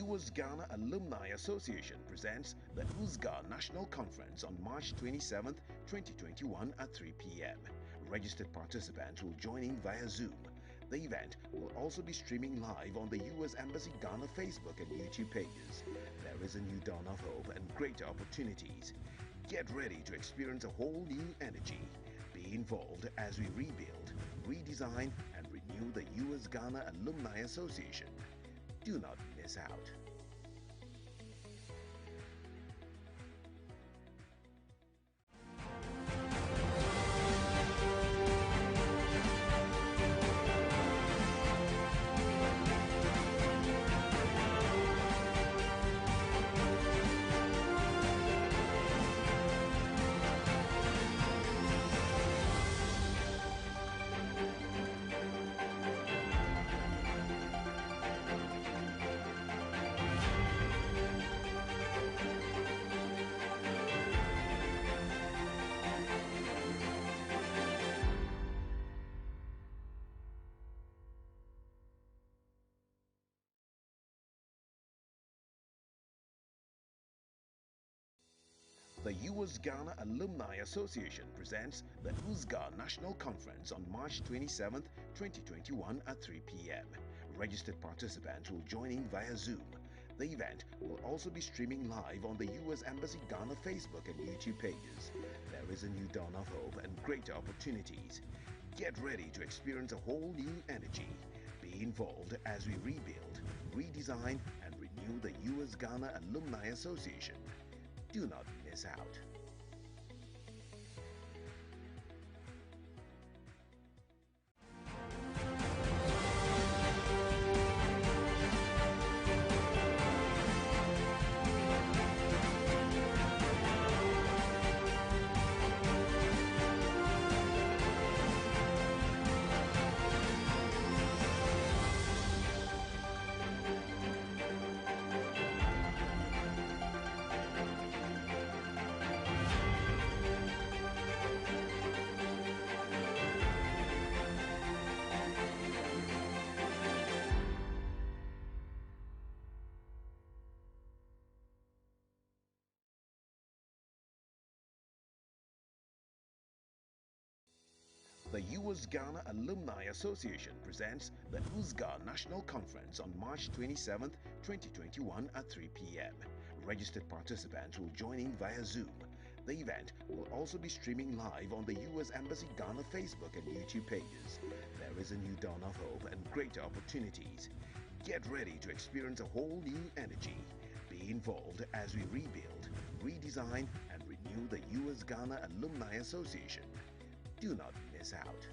US Ghana Alumni Association presents the USGA National Conference on March 27, 2021 at 3 p.m. Registered participants will join in via Zoom. The event will also be streaming live on the US Embassy Ghana Facebook and YouTube pages. There is a new dawn of hope and greater opportunities. Get ready to experience a whole new energy. Be involved as we rebuild, redesign and renew the US Ghana Alumni Association. Do not miss out. The US Ghana Alumni Association presents the USGA National Conference on March 27, 2021 at 3 p.m. Registered participants will join in via Zoom. The event will also be streaming live on the US Embassy Ghana Facebook and YouTube pages. There is a new dawn of hope and greater opportunities. Get ready to experience a whole new energy. Be involved as we rebuild, redesign and renew the US Ghana Alumni Association. Do not miss out. The US Ghana Alumni Association presents the USGA National Conference on March 27, 2021 at 3 p.m. Registered participants will join in via Zoom. The event will also be streaming live on the US Embassy Ghana Facebook and YouTube pages. There is a new dawn of hope and greater opportunities. Get ready to experience a whole new energy. Be involved as we rebuild, redesign and renew the US Ghana Alumni Association. Do not miss out.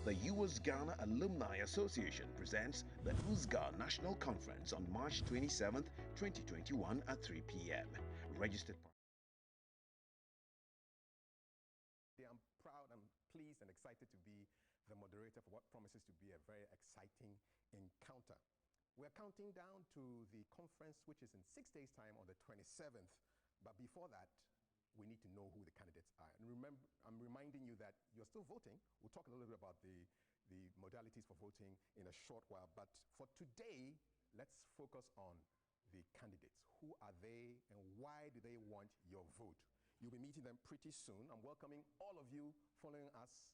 The US Ghana Alumni Association presents the USGA National Conference on March 27th, 2021 at 3 p.m. Registered. I'm proud, I'm pleased and excited to be the moderator for what promises to be a very exciting encounter. We're counting down to the conference, which is in 6 days' time on the 27th. But before that, we need to know who the candidates are. And remember, I'm reminding you that you're still voting. We'll talk a little bit about the modalities for voting in a short while. But for today, let's focus on the candidates. Who are they and why do they want your vote? You'll be meeting them pretty soon. I'm welcoming all of you following us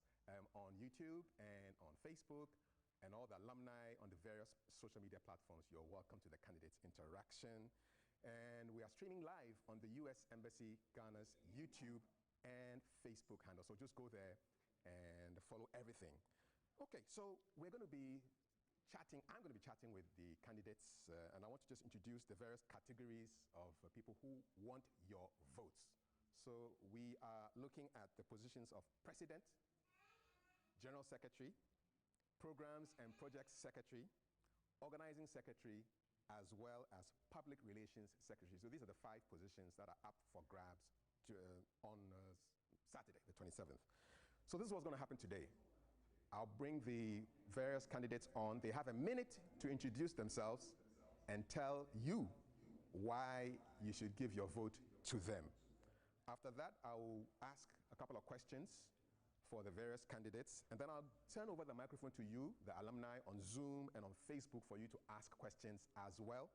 on YouTube and on Facebook and all the alumni on the various social media platforms. You're welcome to the candidates interaction. And we are streaming live on the US Embassy Ghana's YouTube and Facebook handle. So just go there and follow everything. Okay, so we're going to be chatting. I'm going to be chatting with the candidates, and I want to just introduce the various categories of people who want your votes. So we are looking at the positions of President, General Secretary, Programs and Projects Secretary, Organizing Secretary, as well as Public Relations Secretary. So these are the 5 positions that are up for grabs on Saturday, the 27th. So this is what's going to happen today. I'll bring the various candidates on. They have a minute to introduce themselves and tell you why you should give your vote to them. After that, I will ask a couple of questions for the various candidates, and then I'll turn over the microphone to you, the alumni, on Zoom and on Facebook for you to ask questions as well.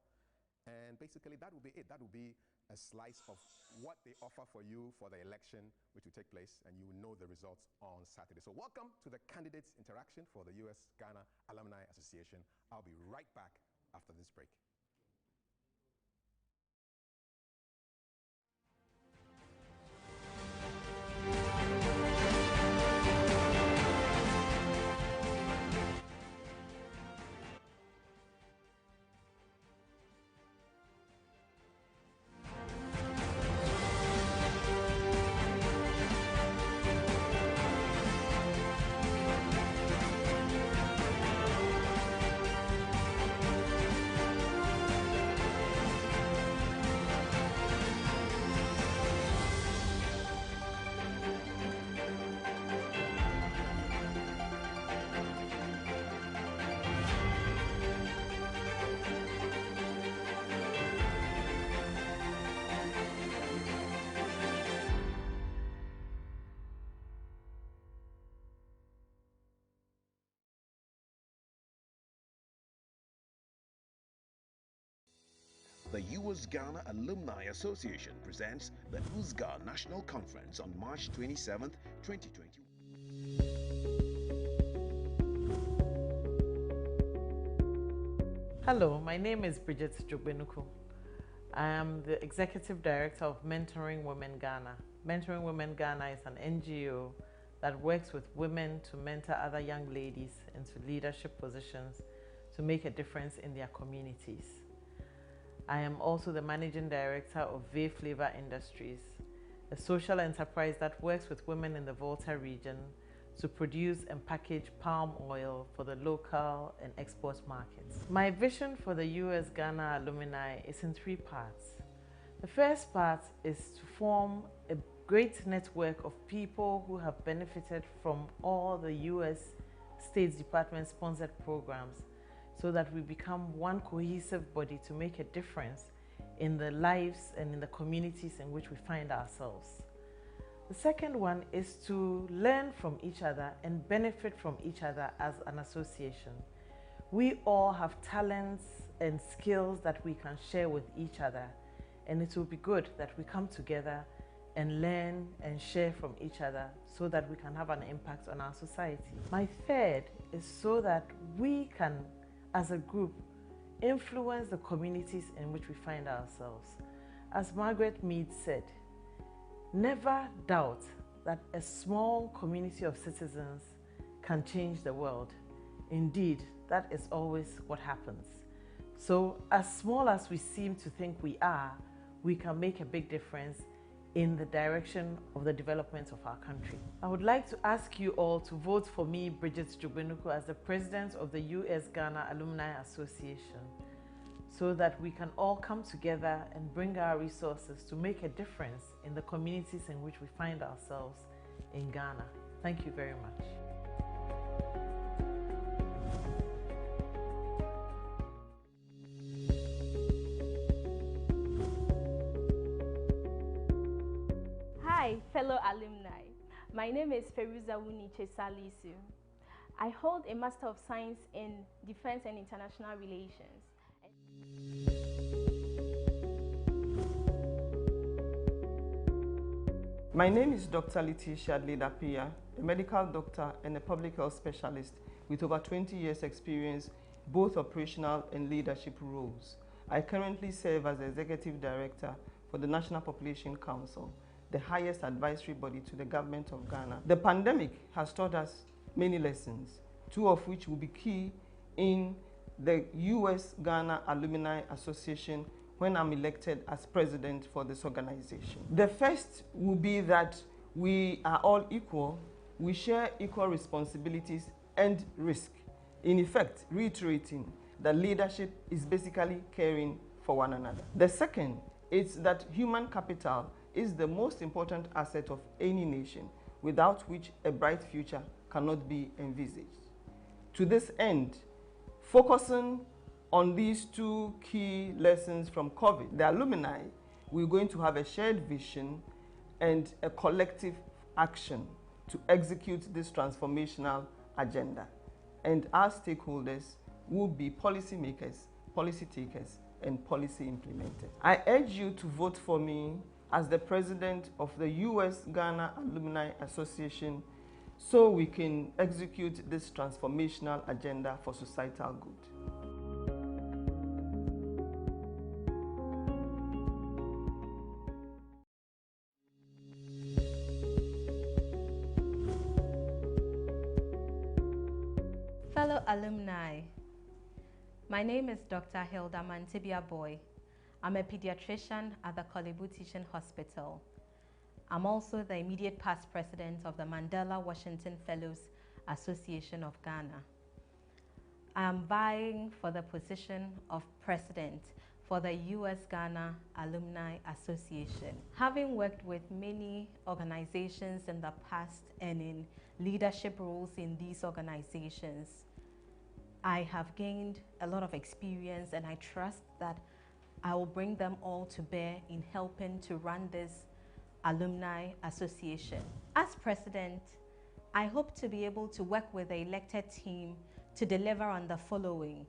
And basically, that will be it. That will be a slice of what they offer for you for the election, which will take place, and you will know the results on Saturday. So welcome to the candidates interaction for the US Ghana Alumni Association. I'll be right back after this break. The US Ghana Alumni Association presents the USGA National Conference on March 27th, 2021. Hello, my name is Bridget Jogbenuku. I am the Executive Director of Mentoring Women Ghana. Mentoring Women Ghana is an NGO that works with women to mentor other young ladies into leadership positions to make a difference in their communities. I am also the Managing Director of Vay Flavor Industries, a social enterprise that works with women in the Volta region to produce and package palm oil for the local and export markets. My vision for the US Ghana Alumni is in 3 parts. The first part is to form a great network of people who have benefited from all the US State Department sponsored programs, so that we become one cohesive body to make a difference in the lives and in the communities in which we find ourselves. The second one is to learn from each other and benefit from each other as an association. We all have talents and skills that we can share with each other, and it will be good that we come together and learn and share from each other so that we can have an impact on our society. My third is so that we can, as a group, influence the communities in which we find ourselves. As Margaret Mead said, never doubt that a small community of citizens can change the world. Indeed, that is always what happens. So as small as we seem to think we are, we can make a big difference in the direction of the development of our country. I would like to ask you all to vote for me, Bridget Jogbenuku, as the president of the US-Ghana Alumni Association, so that we can all come together and bring our resources to make a difference in the communities in which we find ourselves in Ghana. Thank you very much. Hi, fellow alumni. My name is Feruza Wuniche Salisu. I hold a Master of Science in Defense and International Relations. My name is Dr. Letitia Adledapia, a medical doctor and a public health specialist with over 20 years experience, both operational and leadership roles. I currently serve as the Executive Director for the National Population Council, the highest advisory body to the government of Ghana. The pandemic has taught us many lessons, two of which will be key in the US-Ghana Alumni Association when I'm elected as president for this organization. The first will be that we are all equal, we share equal responsibilities and risk. In effect, reiterating that leadership is basically caring for one another. The second is that human capital is the most important asset of any nation, without which a bright future cannot be envisaged. To this end, focusing on these two key lessons from COVID, the alumni, we're going to have a shared vision and a collective action to execute this transformational agenda. And our stakeholders will be policymakers, policy takers, and policy implementers. I urge you to vote for me as the president of the US-Ghana Alumni Association so we can execute this transformational agenda for societal good. Fellow alumni, my name is Dr. Hilda Mantibia Boy. I'm a pediatrician at the Kolebu Teaching Hospital. I'm also the immediate past president of the Mandela Washington Fellows Association of Ghana. I am vying for the position of president for the US-Ghana Alumni Association. Having worked with many organizations in the past and in leadership roles in these organizations, I have gained a lot of experience, and I trust that I will bring them all to bear in helping to run this alumni association. As president, I hope to be able to work with the elected team to deliver on the following.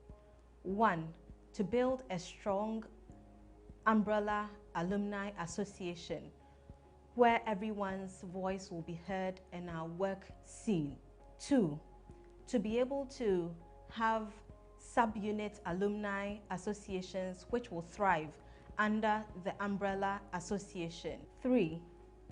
1, to build a strong umbrella alumni association where everyone's voice will be heard and our work seen. 2, to be able to have sub-unit alumni associations which will thrive under the umbrella association. 3,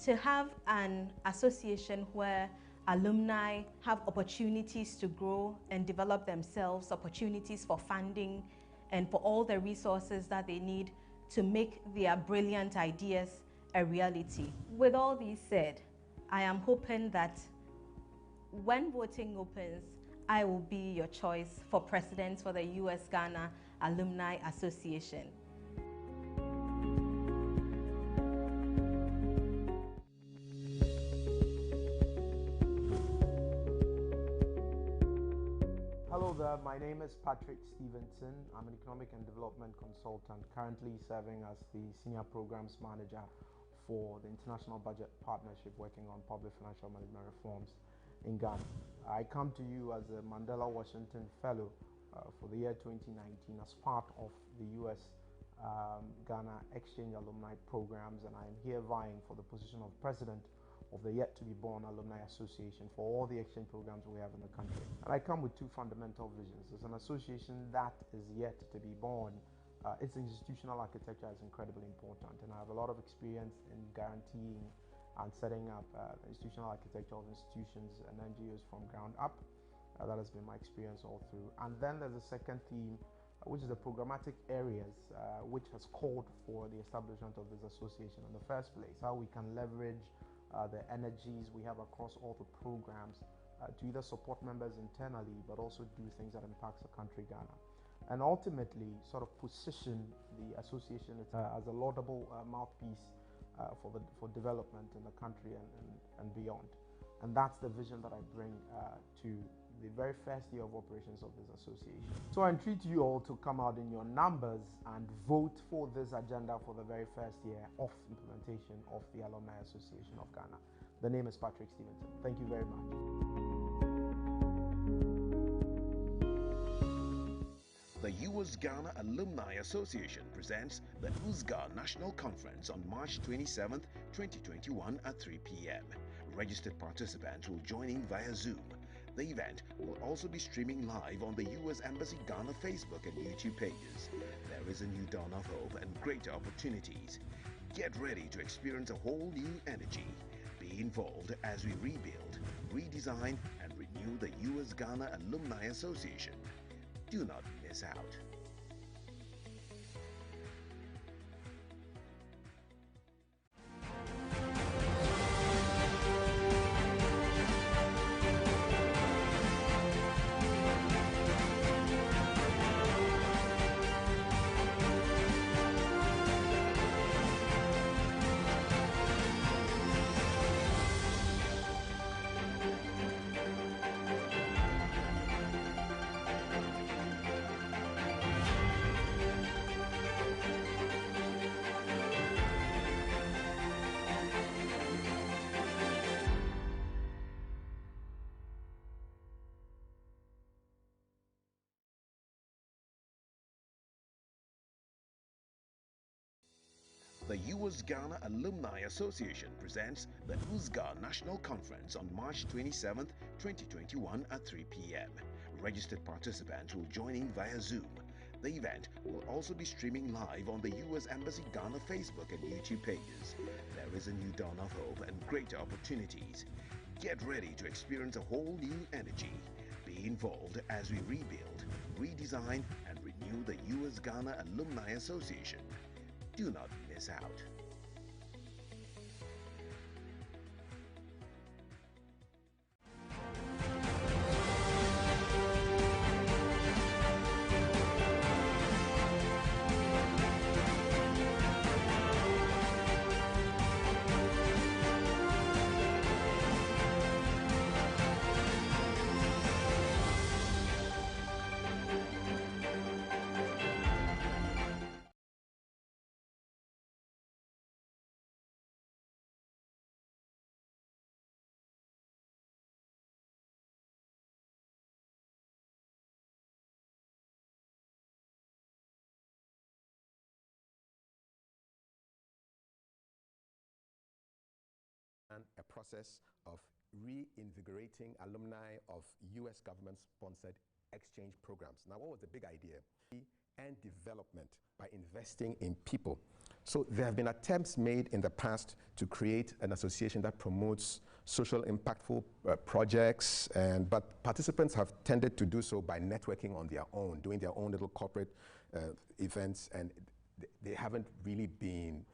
to have an association where alumni have opportunities to grow and develop themselves, opportunities for funding and for all the resources that they need to make their brilliant ideas a reality. With all these said, I am hoping that when voting opens, I will be your choice for president for the US-Ghana Alumni Association. Hello there, my name is Patrick Stevenson. I'm an economic and development consultant, currently serving as the senior programs manager for the International Budget Partnership, working on public financial management reforms in Ghana. I come to you as a Mandela Washington Fellow for the year 2019 as part of the US Ghana Exchange Alumni Programs, and I am here vying for the position of President of the yet to be born Alumni Association for all the exchange programs we have in the country. And I come with two fundamental visions. As an association that is yet to be born, its institutional architecture is incredibly important, and I have a lot of experience in guaranteeing and setting up the institutional architecture of institutions and NGOs from ground up. That has been my experience all through. And then there's a second theme, which is the programmatic areas which has called for the establishment of this association in the first place. How we can leverage the energies we have across all the programs to either support members internally, but also do things that impacts the country Ghana. And ultimately sort of position the association as a laudable mouthpiece for development in the country and beyond. And that's the vision that I bring to the very first year of operations of this association. So I entreat you all to come out in your numbers and vote for this agenda for the very first year of implementation of the Alumni Association of Ghana. The name is Patrick Stevenson. Thank you very much. The US Ghana Alumni Association presents the USGA National Conference on March 27, 2021 at 3 p.m. Registered participants will join in via Zoom. The event will also be streaming live on the US Embassy Ghana Facebook and YouTube pages. There is a new dawn of hope and greater opportunities. Get ready to experience a whole new energy. Be involved as we rebuild, redesign, and renew the US Ghana Alumni Association. Do not miss out. The US Ghana Alumni Association presents the USGA National Conference on March 27, 2021 at 3 p.m. Registered participants will join in via Zoom. The event will also be streaming live on the US Embassy Ghana Facebook and YouTube pages. There is a new dawn of hope and greater opportunities. Get ready to experience a whole new energy. Be involved as we rebuild, redesign, and renew the US Ghana Alumni Association. Do not miss out. And a process of reinvigorating alumni of US government-sponsored exchange programs. Now, what was the big idea? And development by investing in people. So there have been attempts made in the past to create an association that promotes social impactful projects, but participants have tended to do so by networking on their own, doing their own little corporate events, and they haven't really been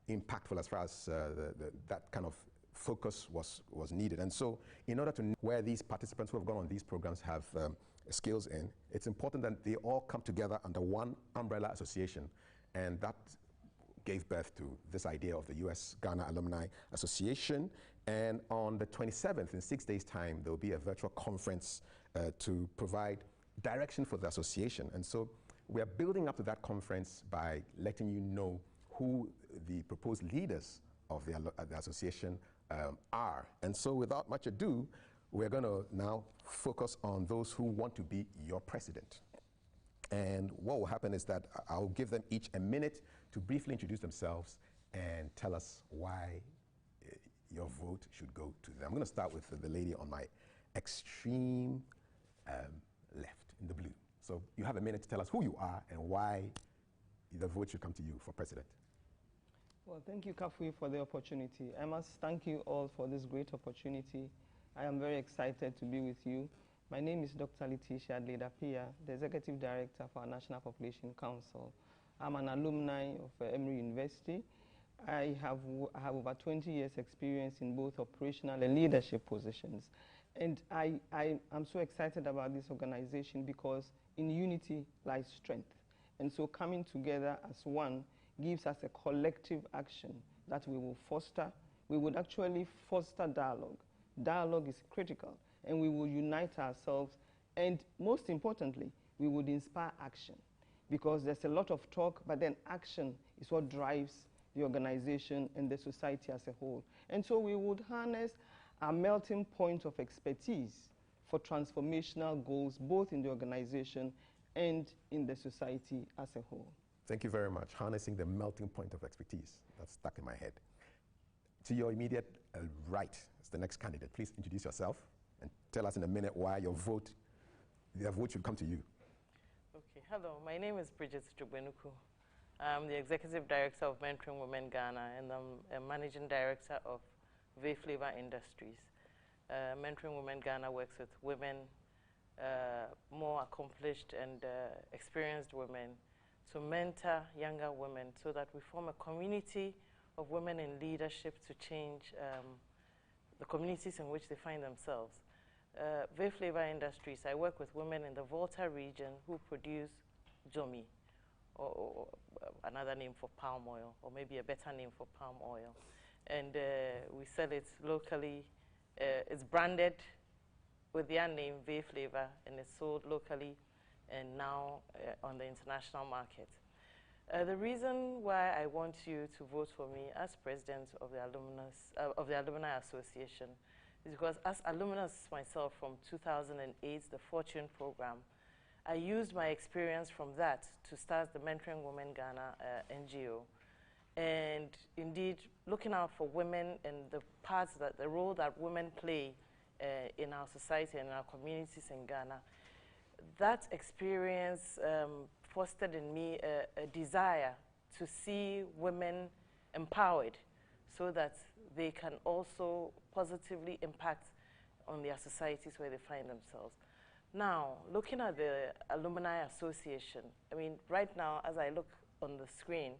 impactful as far as that kind of focus was needed. And so in order to know where these participants who have gone on these programs have skills in, it's important that they all come together under one umbrella association, and that gave birth to this idea of the US Ghana Alumni Association. And on the 27th, in 6 days' time, there will be a virtual conference to provide direction for the association. And so we are building up to that conference by letting you know who the proposed leaders of the association are. And so without much ado, we're going to now focus on those who want to be your president. And what will happen is that I'll give them each a minute to briefly introduce themselves and tell us why your vote should go to them. I'm going to start with the lady on my extreme left in the blue. So you have a minute to tell us who you are and why the vote should come to you for president. Well, thank you, Kafui, for the opportunity. I must thank you all for this great opportunity. I am very excited to be with you. My name is Dr. Letitia Ledapia, the Executive Director for our National Population Council. I'm an alumni of Emory University. I have over 20 years experience in both operational and leadership positions. And I'm so excited about this organization because in unity lies strength. And so coming together as one gives us a collective action that we will foster. We would actually foster dialogue. Dialogue is critical, and we will unite ourselves. And most importantly, we would inspire action, because there's a lot of talk, but then action is what drives the organization and the society as a whole. And so we would harness our melting point of expertise for transformational goals, both in the organization and in the society as a whole. Thank you very much. Harnessing the melting point of expertise. That's stuck in my head. To your immediate right is the next candidate. Please introduce yourself and tell us in a minute why your vote should come to you. Okay, hello, my name is Bridget Strugbenuku. I'm the Executive Director of Mentoring Women Ghana, and I'm a Managing Director of Flavor Industries. Mentoring Women Ghana works with women, more accomplished and experienced women, to mentor younger women so that we form a community of women in leadership to change the communities in which they find themselves. Flavor Industries, I work with women in the Volta region who produce jomi, or another name for palm oil, or maybe a better name for palm oil. And we sell it locally. It's branded with their name, Flavor, and it's sold locally and now on the international market. The reason why I want you to vote for me as president of the Alumni Association is because as alumnus myself from 2008, the Fortune program, I used my experience from that to start the Mentoring Women Ghana NGO. And indeed, looking out for women and the role that women play in our society and in our communities in Ghana. That experience fostered in me a desire to see women empowered so that they can also positively impact on their societies where they find themselves. Now, looking at the Alumni Association, I mean, right now, as I look on the screen,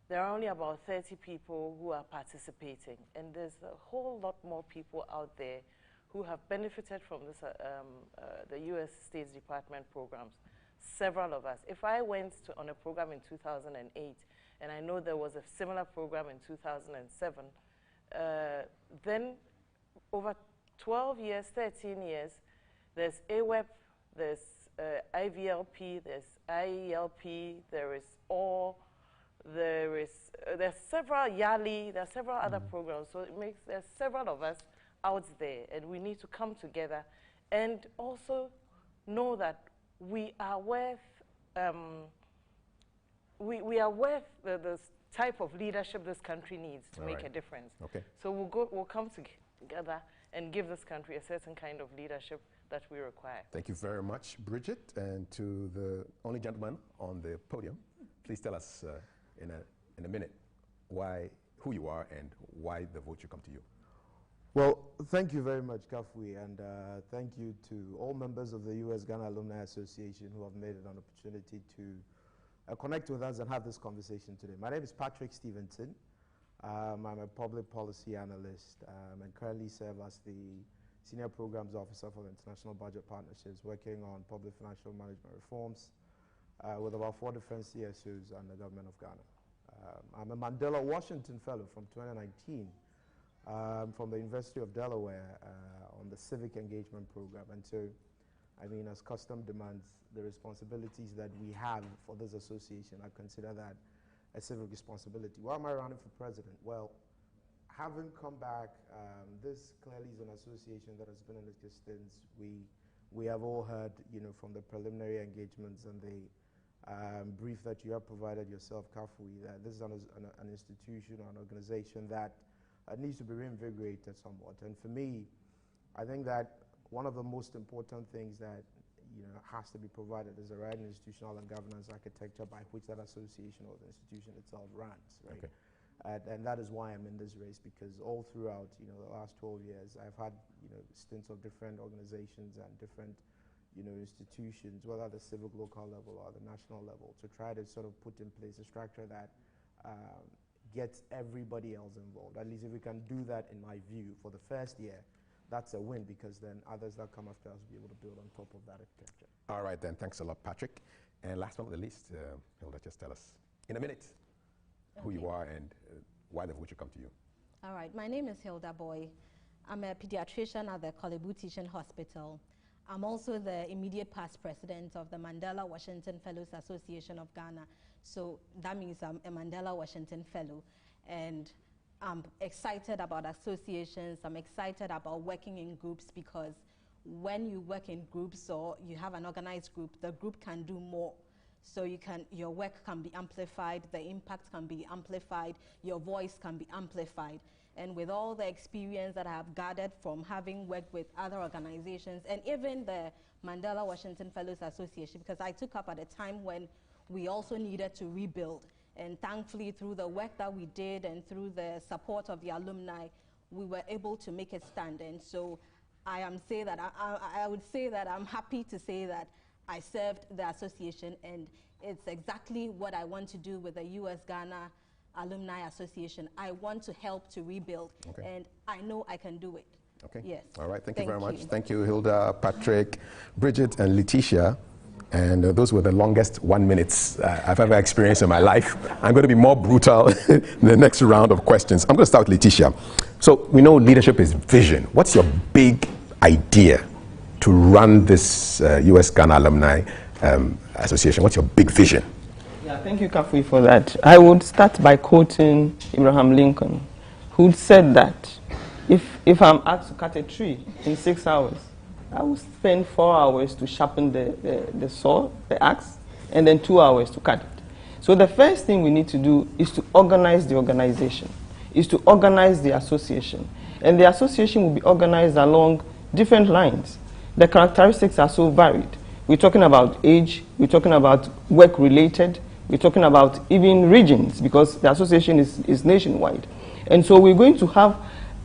there are only about 30 people who are participating, and there's a whole lot more people out there who have benefited from this, the U.S. State Department programs, several of us. If I went on a program in 2008, and I know there was a similar program in 2007, then over 12 years, 13 years, there's AWEP, there's IVLP, there's IELP, there is OR, there's several YALI, there are several other programs, so there's several of us out there, and we need to come together and also know that we are worth we are worth the type of leadership this country needs to make a difference. Okay. So we'll come together and give this country a certain kind of leadership that we require. Thank you very much, Bridget. And to the only gentleman on the podium, please tell us in a minute who you are and why the vote should come to you. Well, thank you very much, Kafui, and thank you to all members of the U.S. Ghana Alumni Association who have made it an opportunity to connect with us and have this conversation today. My name is Patrick Stevenson. I'm a public policy analyst and currently serve as the Senior Programs Officer for the International Budget Partnerships, working on public financial management reforms with about 4 different CSOs and the government of Ghana. I'm a Mandela Washington Fellow from 2019 from the University of Delaware on the Civic Engagement Program. And so, I mean, as custom demands the responsibilities that we have for this association, I consider that a civic responsibility. Why am I running for president? Well, having come back, this clearly is an association that has been in existence. We have all heard, you know, from the preliminary engagements and the brief that you have provided yourself, Kafui, that this is an institution or an organization that needs to be reinvigorated somewhat. And for me, I think that one of the most important things that has to be provided is the right institutional and governance architecture by which that association or the institution itself runs, right? Okay. And that is why I'm in this race, because all throughout, you know, the last 12 years, I've had, you know, stints of different organizations and different, you know, institutions, whether at the civic local level or the national level, to try to sort of put in place a structure that gets everybody else involved. At least if we can do that, in my view, for the first year, that's a win, because then others that come after us will be able to build on top of that architecture. All right, then. Thanks a lot, Patrick. And last but not the least, Hilda, just tell us in a minute who you are and why would you come to you. All right, my name is Hilda Boy. I'm a pediatrician at the Kolebu Teaching Hospital. I'm also the immediate past president of the Mandela Washington Fellows Association of Ghana. So that means I'm a Mandela Washington Fellow. And I'm excited about associations. I'm excited about working in groups, because when you work in groups or you have an organized group, the group can do more. So your work can be amplified, the impact can be amplified, your voice can be amplified. And with all the experience that I have gathered from having worked with other organizations, and even the Mandela Washington Fellows Association, because I took up at a time when we also needed to rebuild. And thankfully, through the work that we did and through the support of the alumni, we were able to make it stand. And so I would say that I'm happy to say that I served the association, and it's exactly what I want to do with the US Ghana Alumni Association. I want to help to rebuild, and I know I can do it. Okay. Yes. All right. Thank you very much. Thank you, Hilda, Patrick, Bridget, and Letitia. And those were the longest 1 minute I've ever experienced in my life. I'm going to be more brutal in the next round of questions. I'm going to start with Letitia. So we know leadership is vision. What's your big idea to run this US Ghana Alumni Association? What's your big vision? Yeah, thank you, Kafui, for that. I would start by quoting Abraham Lincoln, who said that if I'm asked to cut a tree in 6 hours, I will spend 4 hours to sharpen the saw, the axe, and then 2 hours to cut it. So the first thing we need to do is to organize the organization, is to organize the association. And the association will be organized along different lines. The characteristics are so varied. We're talking about age, we're talking about work-related, we're talking about even regions, because the association is nationwide. And so we're going to have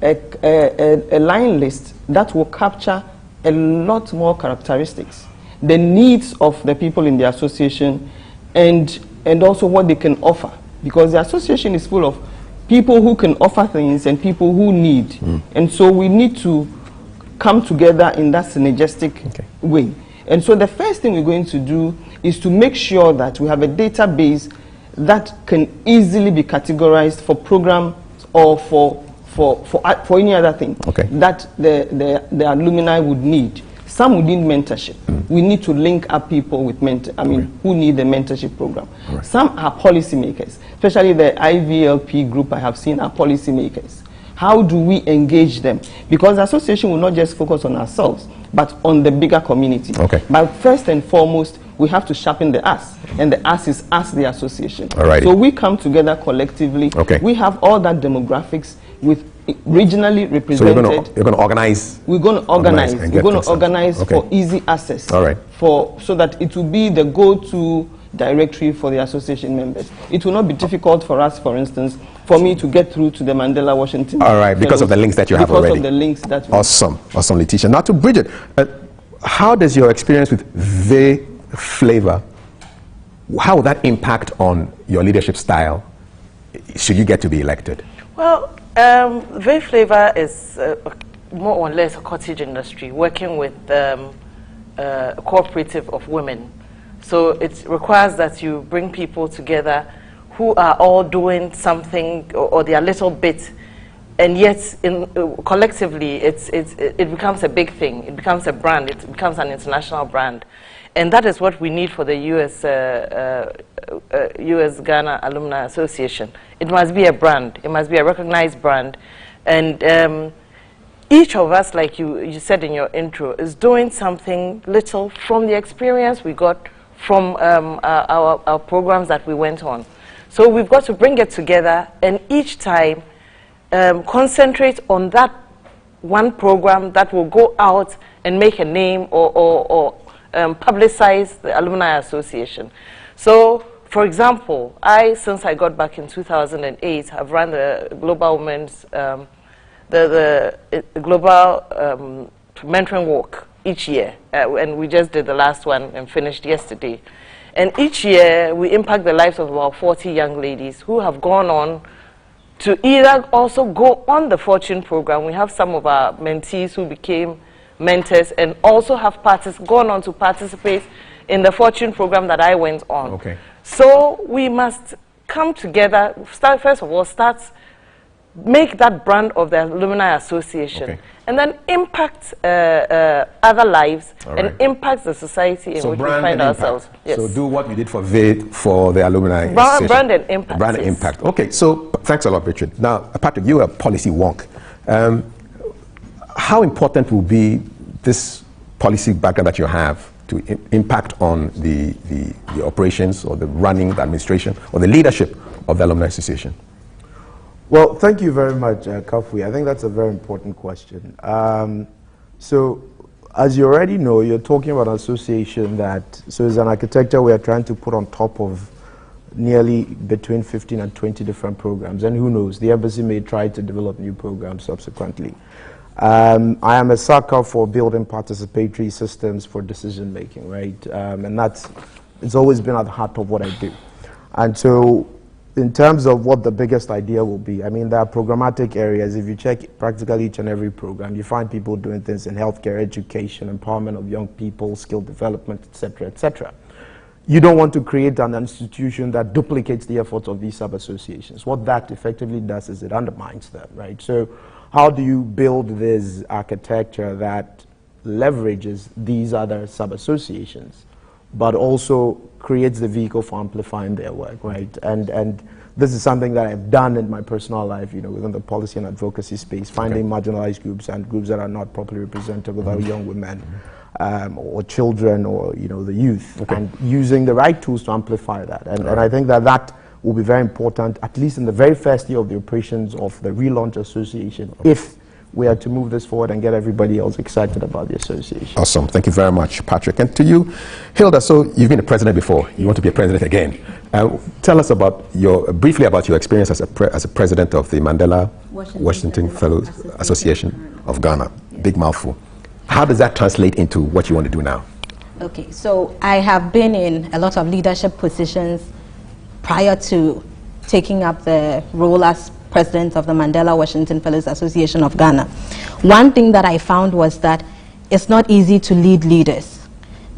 a line list that will capture a lot more characteristics, the needs of the people in the association, and also what they can offer. Because the association is full of people who can offer things and people who need. And so we need to come together in that synergistic way. And so the first thing we're going to do is to make sure that we have a database that can easily be categorized for programs or for any other thing that the alumni would need. Some would need mentorship. We need to link up people with who need the mentorship program. Some are policymakers, especially the IVLP group I have seen are policymakers. How do we engage them? Because the association will not just focus on ourselves, but on the bigger community. But first and foremost, we have to sharpen the us, and the us is us, the association. So we come together collectively. We have all that demographics with regionally represented. So you're going to organize? We're going to organize. We're going to organize for easy access. So that it will be the go-to directory for the association members. It will not be difficult for us, for instance, for me to get through to the Mandela Washington. Because of the links that you have already. Because of the links that we Awesome, Letitia. Now to Bridget, how does your experience with V Flavor, how will that impact on your leadership style should you get to be elected? Well, V Flavor is more or less a cottage industry working with a cooperative of women. So it requires that you bring people together who are all doing something or their little bit, and yet collectively it becomes a big thing. It becomes a brand. It becomes an international brand. And that is what we need for the US Ghana Alumni Association. It must be a brand. It must be a recognized brand. And each of us, like you said in your intro, is doing something little from the experience we got from our programs that we went on. So we've got to bring it together and each time concentrate on that one program that will go out and make a name or publicize the Alumni Association. So for example, since I got back in 2008, have run the Global Women's, the Global Mentoring Walk each year. And we just did the last one and finished yesterday. And each year, we impact the lives of about 40 young ladies who have gone on to either also go on the Fortune program. We have some of our mentees who became mentors and also have gone on to participate in the Fortune program that I went on. Okay. So we must come together, first of all, make that brand of the Alumni Association, okay, and then impact other lives, right, and impact the society in which we find ourselves. Yes. So do what you did for the Alumni Association. Brand and impact. Brand and impact. Okay, so thanks a lot, Richard. Now, Patrick, you are a policy wonk. How important will be this policy background that you have to impact on the operations or the running, the administration, or the leadership of the Alumni Association? Well, thank you very much, Kafui. I think that's a very important question. So, as you already know, you're talking about an association so it's an architecture we are trying to put on top of nearly between 15 and 20 different programs. And who knows, the embassy may try to develop new programs subsequently. I am a sucker for building participatory systems for decision making, right? And it's always been at the heart of what I do. And so, in terms of what the biggest idea will be, I mean, there are programmatic areas. If you check practically each and every program, you find people doing things in healthcare, education, empowerment of young people, skill development, etc., etc. You don't want to create an institution that duplicates the efforts of these sub-associations. What that effectively does is it undermines them, right? So how do you build this architecture that leverages these other sub-associations, but also creates the vehicle for amplifying their work, right? And this is something that I've done in my personal life, within the policy and advocacy space, finding marginalized groups and groups that are not properly represented with our young women, or children, or the youth, and using the right tools to amplify that. And I think that will be very important, at least in the very first year of the operations of the relaunch association, if we are to move this forward and get everybody else excited about the association. Awesome. Thank you very much, Patrick. And to you, Hilda, so you've been a president before. You want to be a president again. Tell us briefly about your experience as a president of the Mandela Washington Fellows Association of Ghana. Big mouthful. How does that translate into what you want to do now? Okay, so I have been in a lot of leadership positions prior to taking up the role as president of the Mandela Washington Fellows Association of Ghana. One thing that I found was that it's not easy to lead leaders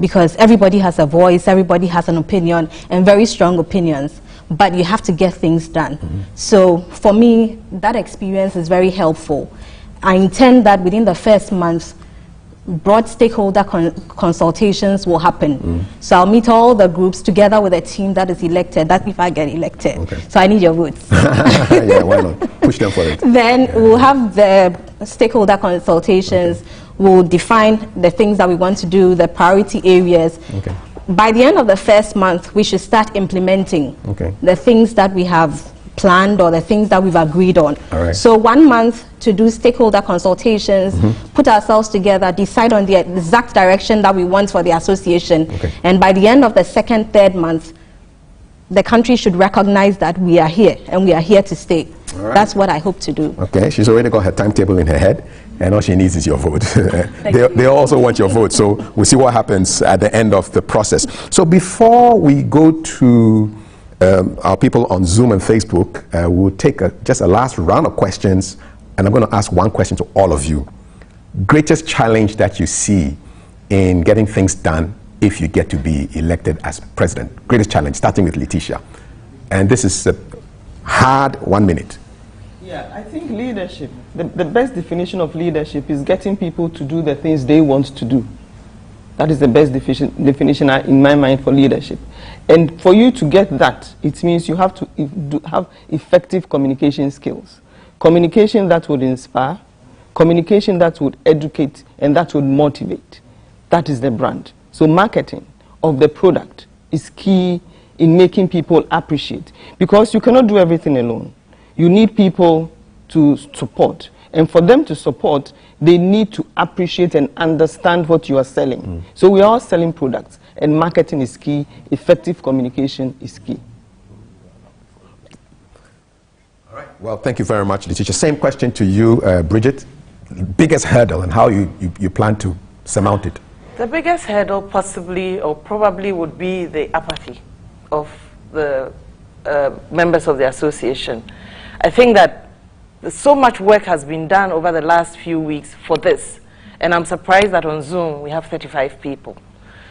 because everybody has a voice, everybody has an opinion, and very strong opinions, but you have to get things done. So for me, that experience is very helpful. I intend that within the first month, broad stakeholder consultations will happen. So I'll meet all the groups together with a team that is elected. That's if I get elected. So I need your votes. Yeah, why not? Push them for it. Then we'll have the stakeholder consultations. We'll define the things that we want to do, the priority areas. By the end of the first month, we should start implementing the things that we have planned or the things that we've agreed on. So 1 month to do stakeholder consultations, put ourselves together, decide on the exact direction that we want for the association. And by the end of the second, third month, the country should recognize that we are here and we are here to stay. That's what I hope to do. Okay, she's already got her timetable in her head, and all she needs is your vote. They also want your vote, so we'll see what happens at the end of the process. So before we go to our people on Zoom and Facebook, we'll take just a last round of questions, and I'm going to ask one question to all of you. Greatest challenge that you see in getting things done if you get to be elected as president? Greatest challenge, starting with Letitia. And this is a hard 1 minute. Yeah, I think leadership, the best definition of leadership is getting people to do the things they want to do. That is the best definition in my mind for leadership. And for you to get that, it means you have to have effective communication skills. Communication that would inspire, communication that would educate, and that would motivate. That is the brand. So marketing of the product is key in making people appreciate. Because you cannot do everything alone. You need people to support. And for them to support, they need to appreciate and understand what you are selling. So we are all selling products. and marketing is key. Effective communication is key. All right. Well, thank you very much, Letitia. Same question to you, Bridget. Biggest hurdle and how you plan to surmount it? The biggest hurdle possibly or probably would be the apathy of the members of the association. I think that so much work has been done over the last few weeks for this, and I'm surprised that on Zoom we have 35 people.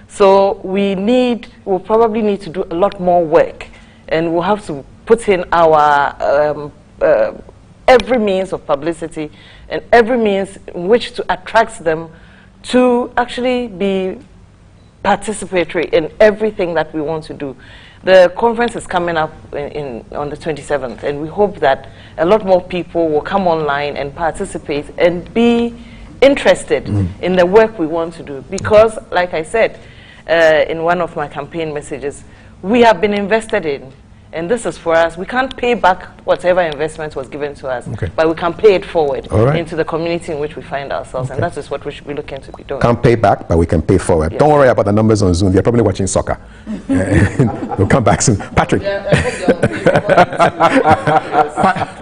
So we'll probably need to do a lot more work, and we'll have to put in our every means of publicity and every means in which to attract them to actually be participatory in everything that we want to do. The conference is coming up on the 27th, and we hope that a lot more people will come online and participate and be interested in the work we want to do. Because, like I said in one of my campaign messages, we have been invested in. And this is for us. We can't pay back whatever investment was given to us, but we can pay it forward into the community in which we find ourselves. And that is what we should be looking to be doing. Can't pay back, but we can pay forward. Yes. Don't worry about the numbers on Zoom. They're probably watching soccer. We'll come back soon. Patrick.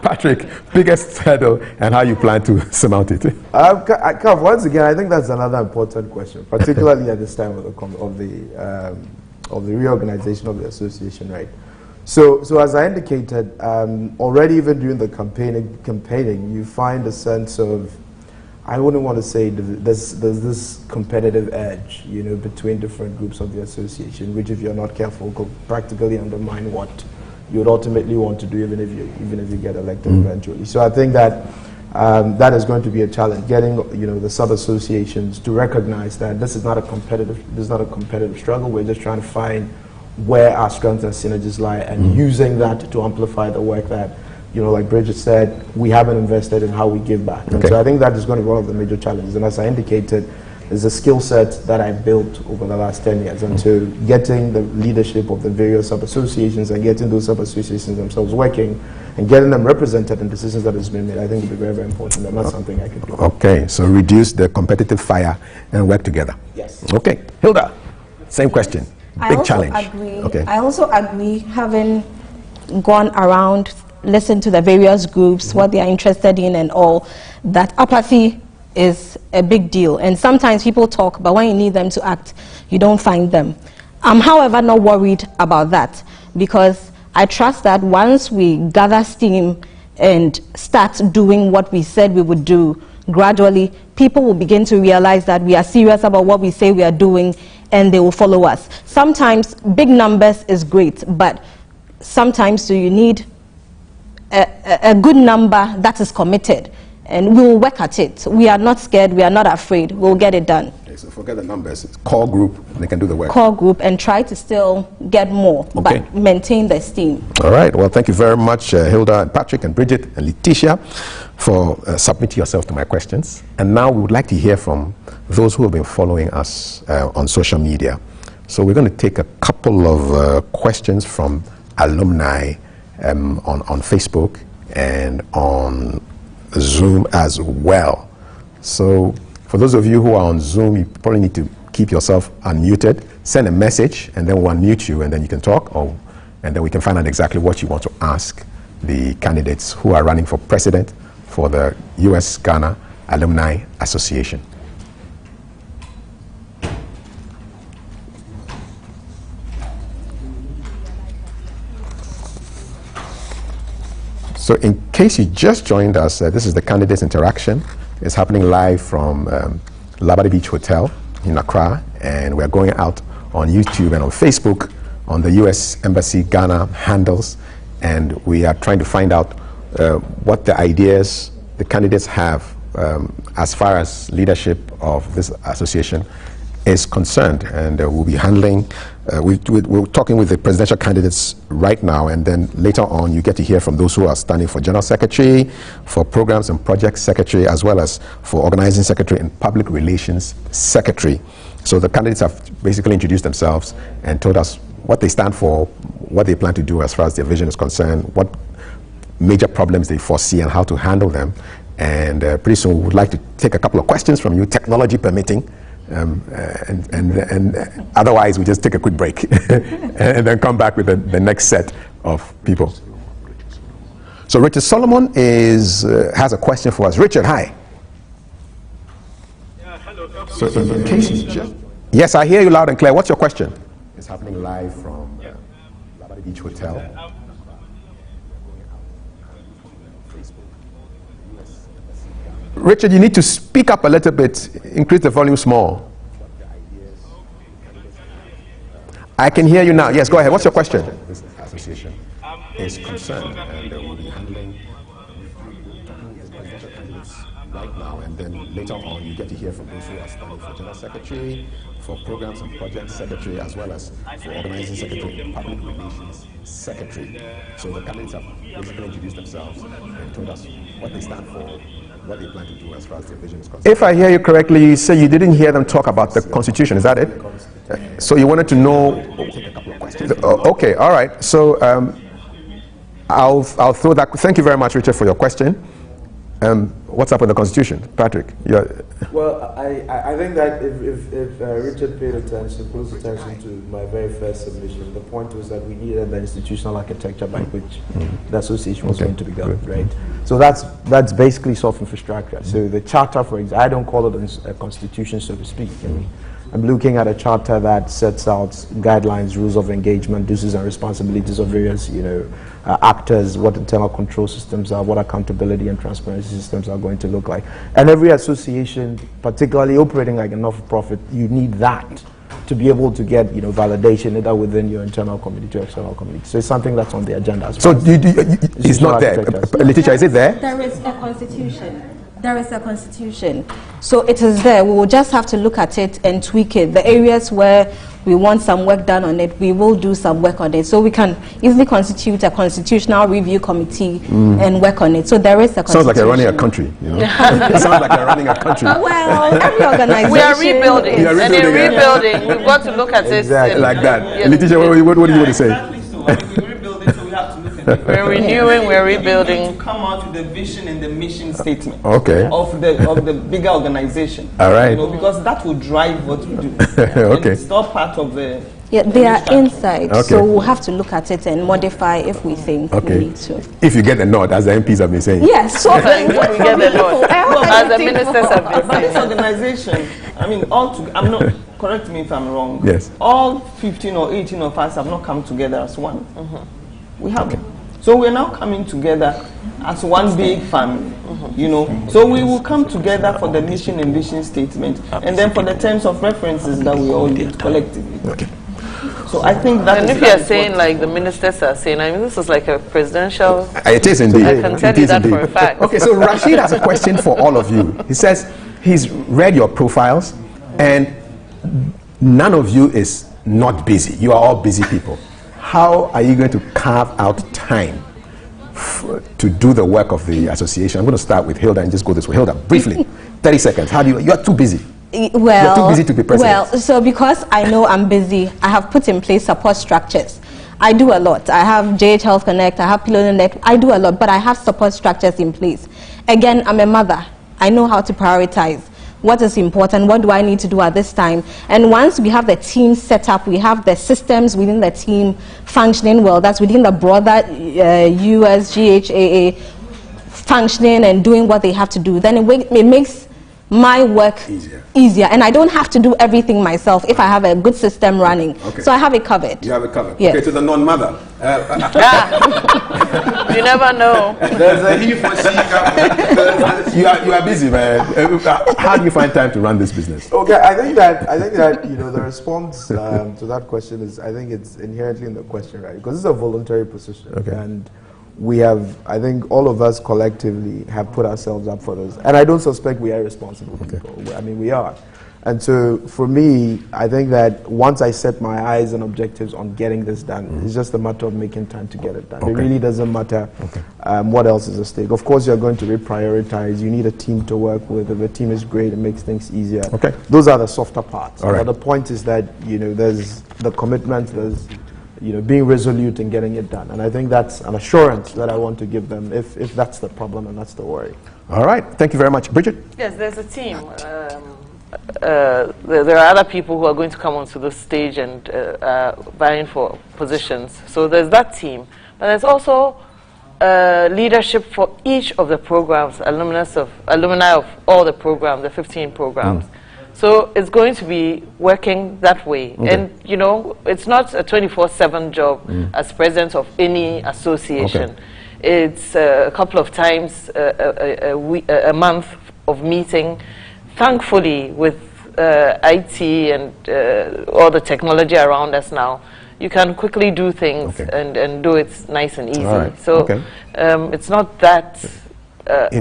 Patrick, biggest hurdle and how you plan to surmount it. Once again, I think that's another important question, particularly at this time of the reorganization of the association, right? So as I indicated, already even during the campaigning, you find a sense of, I wouldn't want to say there's this competitive edge, between different groups of the association, which if you're not careful could practically undermine what you would ultimately want to do, even if you get elected eventually. So I think that that is going to be a challenge, getting the sub-associations to recognize that this is not a competitive struggle. We're just trying to find where our strengths and synergies lie, and using that to amplify the work that, like Bridget said, we haven't invested in how we give back. And so I think that is going to be one of the major challenges. And as I indicated, there's a skill set that I built over the last 10 years. And so getting the leadership of the various sub-associations and getting those sub-associations themselves working and getting them represented in decisions that has been made, I think will be very, very important. And that's something I can do. Okay, so reduce the competitive fire and work together. Yes. Okay, Hilda, same question. Big challenge. I also agree, having gone around, listened to the various groups, what they are interested in and all, that apathy is a big deal. And sometimes people talk, but when you need them to act, you don't find them. I'm, however, not worried about that, because I trust that once we gather steam and start doing what we said we would do, gradually people will begin to realize that we are serious about what we say we are doing, and they will follow us. Sometimes big numbers is great, but sometimes you need a good number that is committed, and we will work at it. We are not scared, we are not afraid, we'll get it done. Okay, so forget the numbers, it's core group, they can do the work. Core group, and try to still get more, but maintain the steam. All right, well, thank you very much, Hilda, and Patrick, and Bridget, and Letitia, for submitting yourself to my questions. And now we would like to hear from those who have been following us on social media. So we're going to take a couple of questions from alumni on Facebook and on Zoom as well. So for those of you who are on Zoom, you probably need to keep yourself unmuted, send a message, and then we'll unmute you, and then you can talk, and then we can find out exactly what you want to ask the candidates who are running for president for the US-Ghana Alumni Association. So in case you just joined us, this is the candidates interaction. It's happening live from Labadi Beach Hotel in Accra, and we're going out on YouTube and on Facebook on the US Embassy Ghana handles, and we are trying to find out what the ideas the candidates have as far as leadership of this association is concerned. And we'll be handling, we're talking with the presidential candidates right now, and then later on you get to hear from those who are standing for General Secretary, for Programs and Project Secretary, as well as for Organizing Secretary and Public Relations Secretary. So the candidates have basically introduced themselves and told us what they stand for, what they plan to do as far as their vision is concerned, what major problems they foresee and how to handle them. And pretty soon we would like to take a couple of questions from you, technology permitting, and otherwise we just take a quick break and then come back with the next set of people. So Richard Solomon has a question for us. Richard, hi. Yeah, hello, Dr. So in case yes, I hear you loud and clear. What's your question? It's happening live from Labadi Beach Hotel. Richard, you need to speak up a little bit, increase the volume small. I can hear you now. Yes, go ahead. What's your question? This association is concerned, and we'll be handling right now, and then later on you get to hear from those who are standing for General Secretary, for Programs and Project Secretary, as well as for Organizing Secretary and Public Relations Secretary. So the candidates have basically introduced themselves and told us what they stand for, what they plan to do as far as their vision is concerned. If I hear you correctly, you say you didn't hear them talk about the Constitution, is that it? So you wanted to know... Okay, all right. So I'll throw that... Thank you very much, Richard, for your question. What's up with the Constitution? Patrick? Well, I think that if Richard paid attention, close attention to my very first submission, the point was that we needed the institutional architecture by which the association was going to be governed, right? So that's basically soft infrastructure. So the charter, for example, I don't call it a constitution, so to speak. I mean, I'm looking at a charter that sets out guidelines, rules of engagement, duties and responsibilities of various, actors, what internal control systems are, what accountability and transparency systems are going to look like. And every association, particularly operating like a not-for-profit, you need that to be able to get, validation either within your internal community or external community. So it's something that's on the agenda as well. So it's not there. Letitia, is it there? There is a constitution. There is a constitution. So it is there. We will just have to look at it and tweak it. The areas where we want some work done on it, we will do some work on it. So we can easily constitute a constitutional review committee and work on it. So there is a constitution. Sounds like you're running a country, It sounds like you're running a country. Well, every organization. We are rebuilding. And in rebuilding, we've got to look at it. Like that. Letitia, what do you want to say? We're rebuilding, so we have to look at it. We're renewing, we're rebuilding. To come out with the vision and the mission statement of the bigger organization. All right. Because that will drive what we do. Okay. It's not part of the... Yeah, they are inside, so we'll have to look at it and modify if we think we need to. If you get the nod, as the MPs have been saying. Yes, so we get the nod. As the ministers have been saying. But this organization, I'm not, correct me if I'm wrong. Yes. All 15 or 18 of us have not come together as one. We haven't. So we're now coming together as one big family, So we will come together for the mission and vision statement, and then for the terms of references that we all need collectively. Okay. So I think that. And if you're saying like the ministers are saying, this is like a presidential. It is indeed. I can tell you that for a fact. Okay, so Rashid has a question for all of you. He says he's read your profiles, and none of you is not busy. You are all busy people. How are you going to carve out time to do the work of the association? I'm going to start with Hilda and just go this way. Hilda, briefly, 30 seconds. How do you are too busy. Well, you're too busy to be president. Well, so because I know I'm busy, I have put in place support structures. I do a lot. I have JH Health Connect, I have Pillow Net, I do a lot, but I have support structures in place. Again, I'm a mother. I know how to prioritize. What is important? What do I need to do at this time? And once we have the team set up, we have the systems within the team functioning well, that's within the broader USGHAA functioning and doing what they have to do, then it makes my work easier. And I don't have to do everything myself if I have a good system running. Okay. So I have it covered. You have it covered. Yes. Okay, to the non-mother. You never know. There's a he for she. You are busy, man. How do you find time to run this business? Okay, I think that the response to that question is, I think it's inherently in the question, right? Because it's a voluntary position, and we have, I think all of us collectively have put ourselves up for this. And I don't suspect we are responsible people. I mean, we are. And so for me, I think that once I set my eyes and objectives on getting this done, it's just a matter of making time to get it done. It really doesn't matter what else is at stake. Of course, you're going to reprioritize. You need a team to work with. If the team is great, it makes things easier. Those are the softer parts. But the point is that, there's the commitment, there's being resolute in getting it done. And I think that's an assurance that I want to give them if that's the problem and that's the worry. All right. Thank you very much. Bridget? Yes, there's a team. there are other people who are going to come onto the stage and vying for positions. So there's that team. But there's also leadership for each of the programs, alumni of all the programs, the 15 programs. So it's going to be working that way. Okay. And, you know, it's not a 24/7 job as president of any association. Okay. It's a couple of times a month of meeting. Thankfully, with IT and all the technology around us now, you can quickly do things and do it nice and easy. Right. So it's not that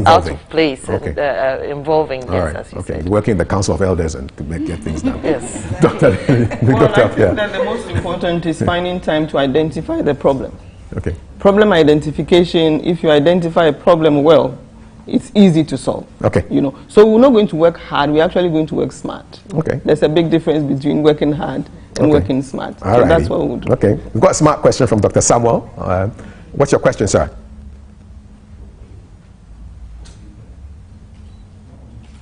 out of place and involving, yes, as you said. Working in the Council of Elders and to get things done. Yes. Well, I think that the most important is finding time to identify the problem. Okay. Problem identification, if you identify a problem well, it's easy to solve. Okay. You know, so we're not going to work hard, we're actually going to work smart. Okay. There's a big difference between working hard and working smart. So that's what we'll do. Okay. We've got a smart question from Dr. Samuel. What's your question, sir?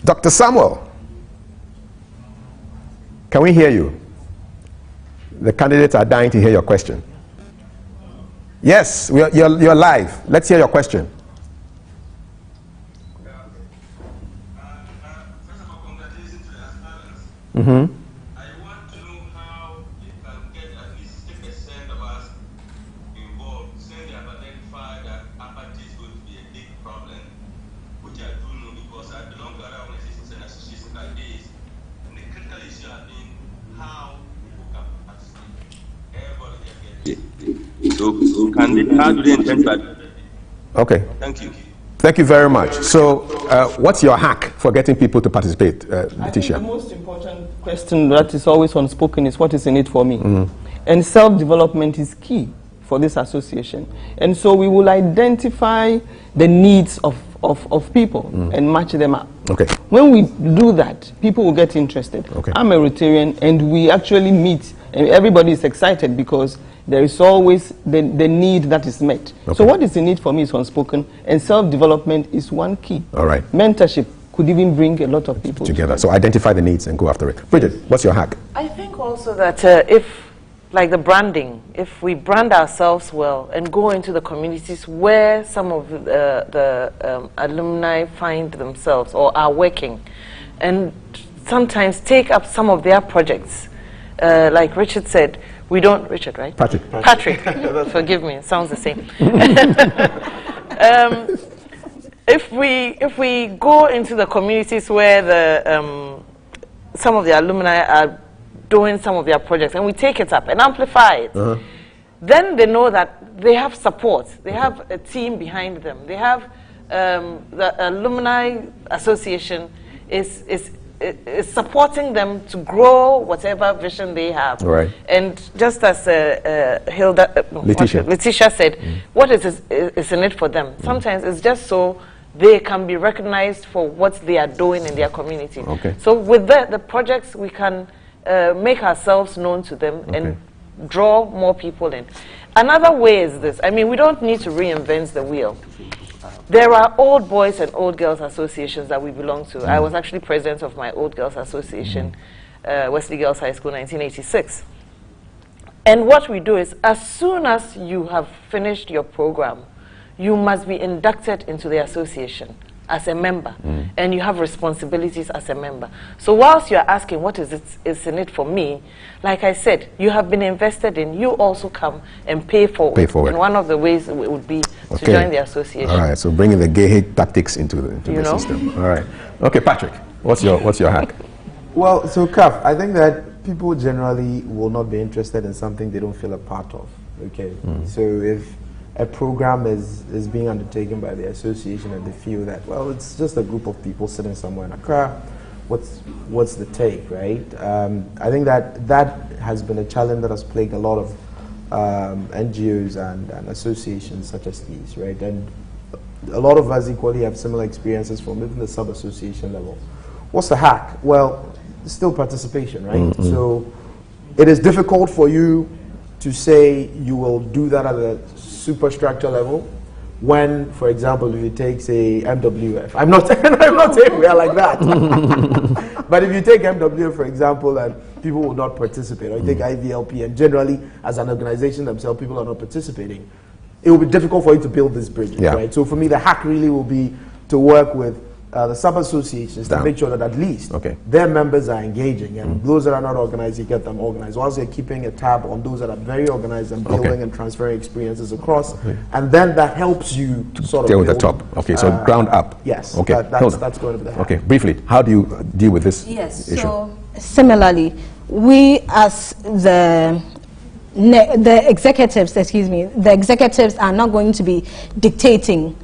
Dr. Samuel, can we hear you? The candidates are dying to hear your question. Yes, you're live. Let's hear your question. Mm-hmm. I want to know how you can get at least 60% of us involved, since they have identified that apathy is going to be a big problem, which I do know because I belong to other organizations and associations like this. And the critical issue has been how people can participate. Everybody can get it. So how do they intend that? Okay. Thank you. Thank you very much. So, what's your hack for getting people to participate, Letitia? I think the most important question that is always unspoken is what is in it for me. And self-development is key for this association. And so we will identify the needs of people and match them up. Okay. When we do that, people will get interested. Okay. I'm a Rotarian, and we actually meet, and everybody is excited because there is always the need that is met. Okay. So what is in it for me is unspoken, and self-development is one key. All right. Mentorship could even bring a lot of people together. So identify the needs and go after it. Bridget, what's your hack? I think also that if, like the branding, if we brand ourselves well and go into the communities where some of the alumni find themselves or are working, and sometimes take up some of their projects, like Richard said, we don't, Richard, right? Patrick. Forgive me, it sounds the same. If we go into the communities where the some of the alumni are doing some of their projects and we take it up and amplify it, then they know that they have support. They have a team behind them. They have the Alumni Association is supporting them to grow whatever vision they have. Right. And just as Letitia said, what is in it for them? Sometimes it's just so they can be recognized for what they are doing in their community. Okay. So with the projects, we can make ourselves known to them and draw more people in. Another way is this. I mean, we don't need to reinvent the wheel. There are old boys and old girls associations that we belong to. I was actually president of my old girls association, Wesley Girls High School, 1986. And what we do is, as soon as you have finished your program, you must be inducted into the association as a member, and you have responsibilities as a member. So whilst you're asking what is in it for me, like I said, you have been invested in, you also come and pay for it. And one of the ways would be to join the association. All right, so bringing the gay hate tactics into the system. All right. Okay, Patrick, what's your hack? Well, so Kaf, I think that people generally will not be interested in something they don't feel a part of. Okay, so if a program is being undertaken by the association and they feel that, well, it's just a group of people sitting somewhere in Accra, what's the take, right? I think that has been a challenge that has plagued a lot of NGOs and associations such as these, right? And a lot of us equally have similar experiences from even the sub-association level. What's the hack? Well, it's still participation, right? So it is difficult for you to say you will do that at a superstructure level when, for example, if you take, say, MWF, I'm not saying we are like that. But if you take MWA, for example, and people will not participate, or you take IVLP, and generally, as an organization themselves, people are not participating, it will be difficult for you to build this bridge, right? So for me, the hack really will be to work with the sub-associations to make sure that at least their members are engaging, and those that are not organized, you get them organized. Once they're keeping a tab on those that are very organized and building and transferring experiences across, and then that helps you to sort of deal with the top. Okay, so ground up. Yes. Okay, that's going to be the hack. Okay, briefly, how do you deal with this issue? So similarly, we as the executives, the executives are not going to be dictating.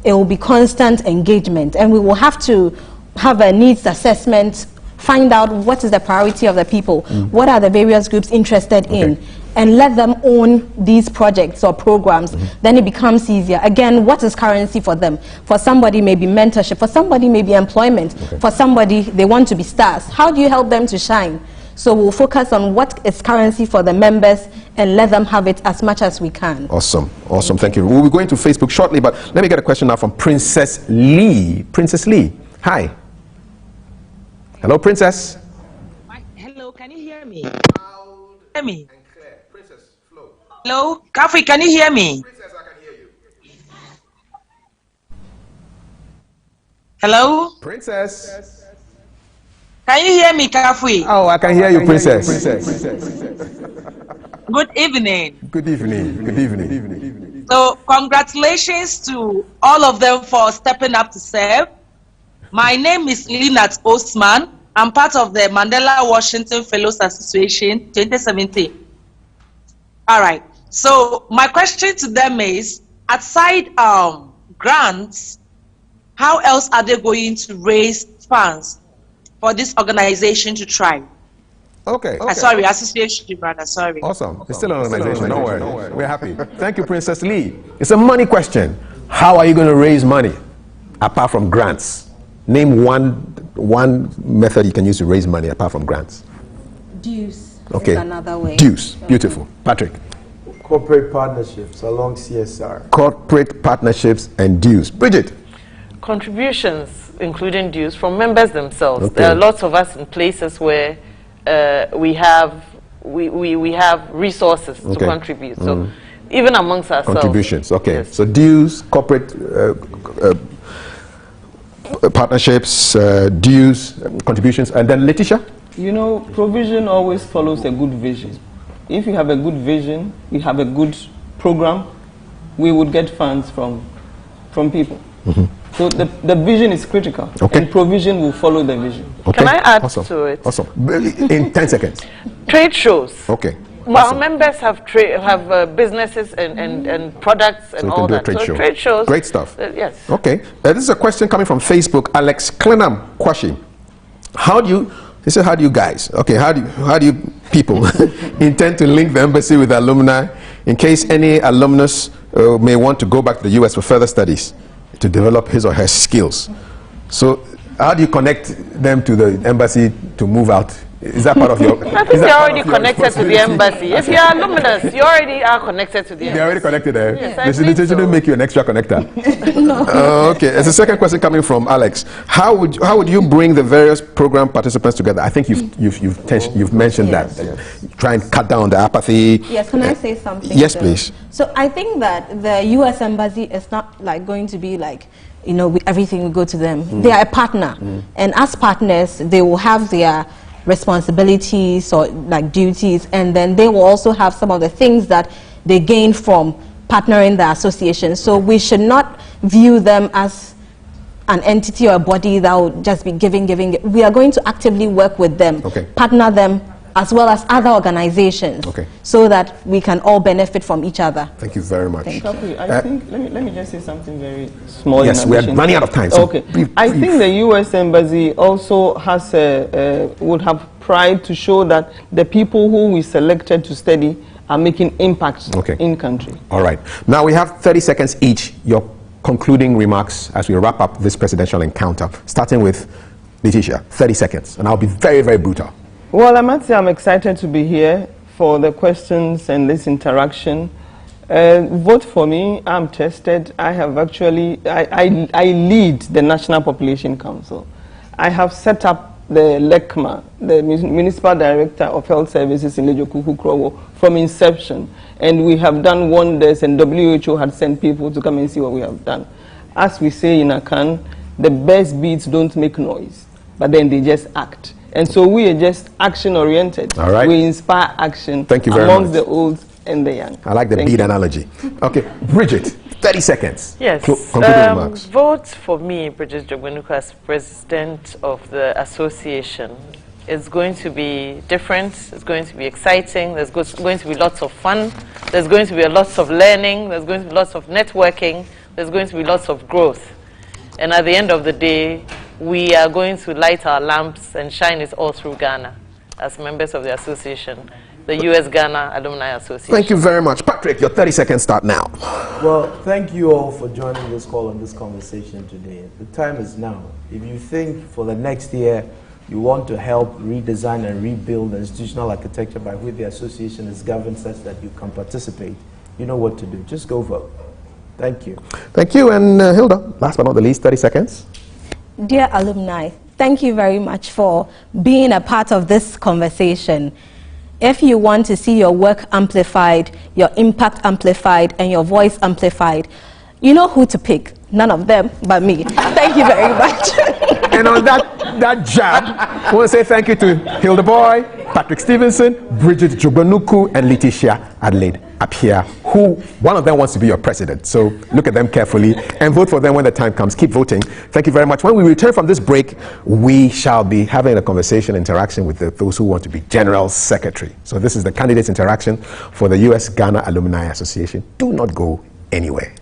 It will be constant engagement, and we will have to have a needs assessment, find out what is the priority of the people, what are the various groups interested in, and let them own these projects or programs. Then it becomes easier. Again, what is currency for them? For somebody, maybe mentorship. For somebody, maybe employment. For somebody, they want to be stars. How do you help them to shine? So we'll focus on what is currency for the members and let them have it as much as we can. Awesome. Awesome. Thank you. We'll be going to Facebook shortly, but let me get a question now from Princess Lee. Princess Lee, hi. Hello, Princess. Hello, can you hear me? Hear me? Princess Flo. Hello, Kafui, can you hear me? Princess, I can hear you. Hello? Princess. Can you hear me, Kafui? Oh, I can hear you, Princess. Good evening. Good evening. Good evening. So, congratulations to all of them for stepping up to serve. My name is Linat Osman. I'm part of the Mandela Washington Fellows Association 2017. All right. So, my question to them is, aside grants, how else are they going to raise funds for this organization to try? Okay. Sorry, association, brother. Sorry. Awesome. It's still an organization. Don't worry. We're happy. Thank you, Princess Lee. It's a money question. How are you going to raise money apart from grants? Name one method you can use to raise money apart from grants. Dues is another way. Dues. Beautiful. Patrick. Corporate partnerships along CSR. Corporate partnerships and dues. Bridget. Contributions, including dues, from members themselves. There are lots of us in places where we have resources to contribute. So even amongst ourselves. Contributions, so dues, corporate partnerships, dues, contributions, and then Letitia? You know, provision always follows a good vision. If you have a good vision, you have a good program, we would get funds from people. So the vision is critical, and provision will follow the vision. Can I add to it? Awesome. In 10 seconds. Trade shows. Okay. Well, our members have businesses and products and all that. So trade shows. Great stuff. Yes. Okay. This is a question coming from Facebook. Alex Clenham Kwashi. How do you guys, how do you people intend to link the embassy with alumni in case any alumnus may want to go back to the US for further studies to develop his or her skills? So how do you connect them to the embassy to move out? Is that part of your... I think they're already connected to the embassy. If you're alumnus, you already are connected to the embassy. They're already connected there? Yes, they shouldn't make you an extra connector. No. Okay, there's a second question coming from Alex. How would you bring the various program participants together? I think you've mentioned that. Try and cut down the apathy. Yes, can I say something? Yes, please. So I think that the US embassy is not like going to be like, everything will go to them. They are a partner. And as partners, they will have their responsibilities or like duties, and then they will also have some of the things that they gain from partnering the association. So we should not view them as an entity or a body that will just be giving. We are going to actively work with them, partner them, as well as other organizations, so that we can all benefit from each other. Thank you very much. I think, let me just say something very small. Yes, we are running out of time. So brief. I think the U.S. Embassy also has would have pride to show that the people who we selected to study are making impact in country. All right. Now we have 30 seconds each. Your concluding remarks as we wrap up this presidential encounter, starting with Letitia. 30 seconds, and I'll be very, very brutal. Well, I must say I'm excited to be here for the questions and this interaction. Vote for me. I'm tested. I have actually, I lead the National Population Council. I have set up the LECMA, the Municipal Director of Health Services in Lejokuku Krowo, from inception. And we have done wonders, and WHO had sent people to come and see what we have done. As we say in Akan, the best beats don't make noise, but then they just act. And so we are just action-oriented. All right. We inspire action much. amongst the old and the young. I like the beat analogy. Okay, Bridget, 30 seconds. Yes. Concluding remarks. Vote for me, Bridget Jogbenuku, as president of the association. It's going to be different. It's going to be exciting. There's going to be lots of fun. There's going to be lots of learning. There's going to be lots of networking. There's going to be lots of growth. And at the end of the day, we are going to light our lamps and shine it all through Ghana as members of the association, the U.S. Ghana Alumni Association. Thank you very much. Patrick, your 30 seconds start now. Well, thank you all for joining this call and this conversation today. The time is now. If you think for the next year you want to help redesign and rebuild the institutional architecture by which the association is governed such that you can participate, you know what to do. Just go vote. Thank you. Thank you. And Hilda, last but not the least, 30 seconds. Dear alumni, thank you very much for being a part of this conversation. If you want to see your work amplified, your impact amplified, and your voice amplified, you know who to pick. None of them but me. Thank you very much. And on that jab, I want to say thank you to Hilda Boy, Patrick Stevenson, Bridget Jogbenuku, and Letitia Adelaide Appiah, who one of them wants to be your president. So look at them carefully and vote for them when the time comes. Keep voting. Thank you very much. When we return from this break, we shall be having a conversation, interaction with those who want to be General Secretary. So this is the candidates interaction for the U.S. Ghana Alumni Association. Do not go anywhere.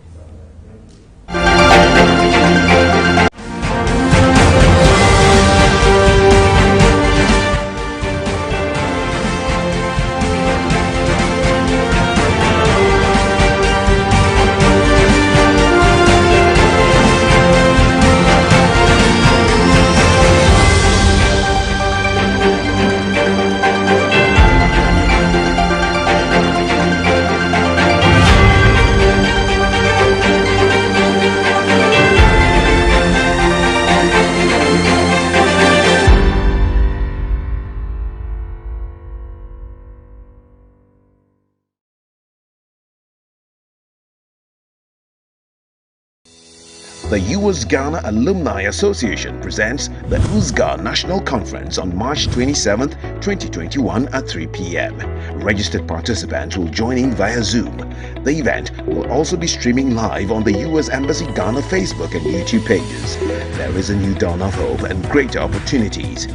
The U.S. Ghana Alumni Association presents the USGA National Conference on March 27, 2021 at 3 p.m. Registered participants will join in via Zoom. The event will also be streaming live on the U.S. Embassy Ghana Facebook and YouTube pages. There is a new dawn of hope and greater opportunities.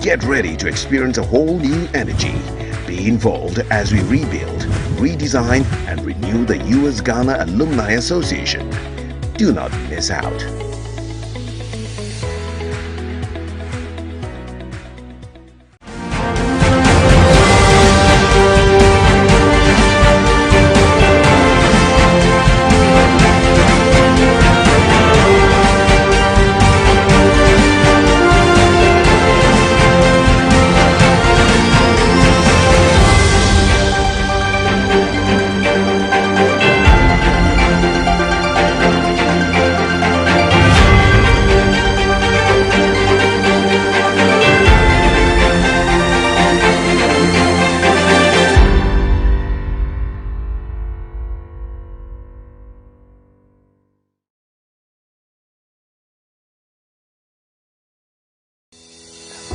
Get ready to experience a whole new energy. Be involved as we rebuild, redesign, and renew the U.S. Ghana Alumni Association. Do not miss out.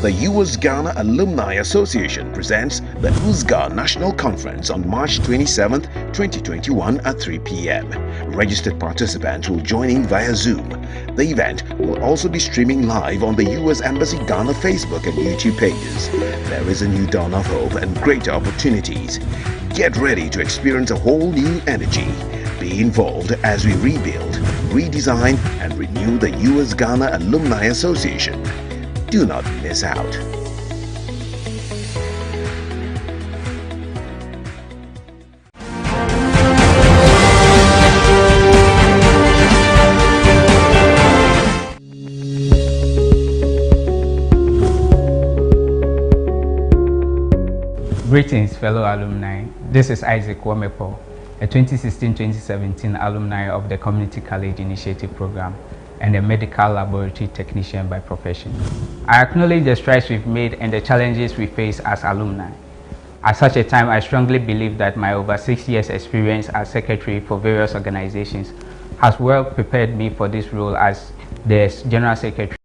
The U.S. Ghana Alumni Association presents the USGA National Conference on March 27, 2021 at 3 p.m. Registered participants will join in via Zoom. The event will also be streaming live on the U.S. Embassy Ghana Facebook and YouTube pages. There is a new dawn of hope and greater opportunities. Get ready to experience a whole new energy. Be involved as we rebuild, redesign, and renew the U.S. Ghana Alumni Association. Do not miss out. Greetings, fellow alumni. This is Isaac Wamepo, a 2016-2017 alumni of the Community College Initiative Program. and a medical laboratory technician by profession. I acknowledge the strides we've made and the challenges we face as alumni. At such a time, I strongly believe that my over 6 years experience as secretary for various organizations has well prepared me for this role as the General Secretary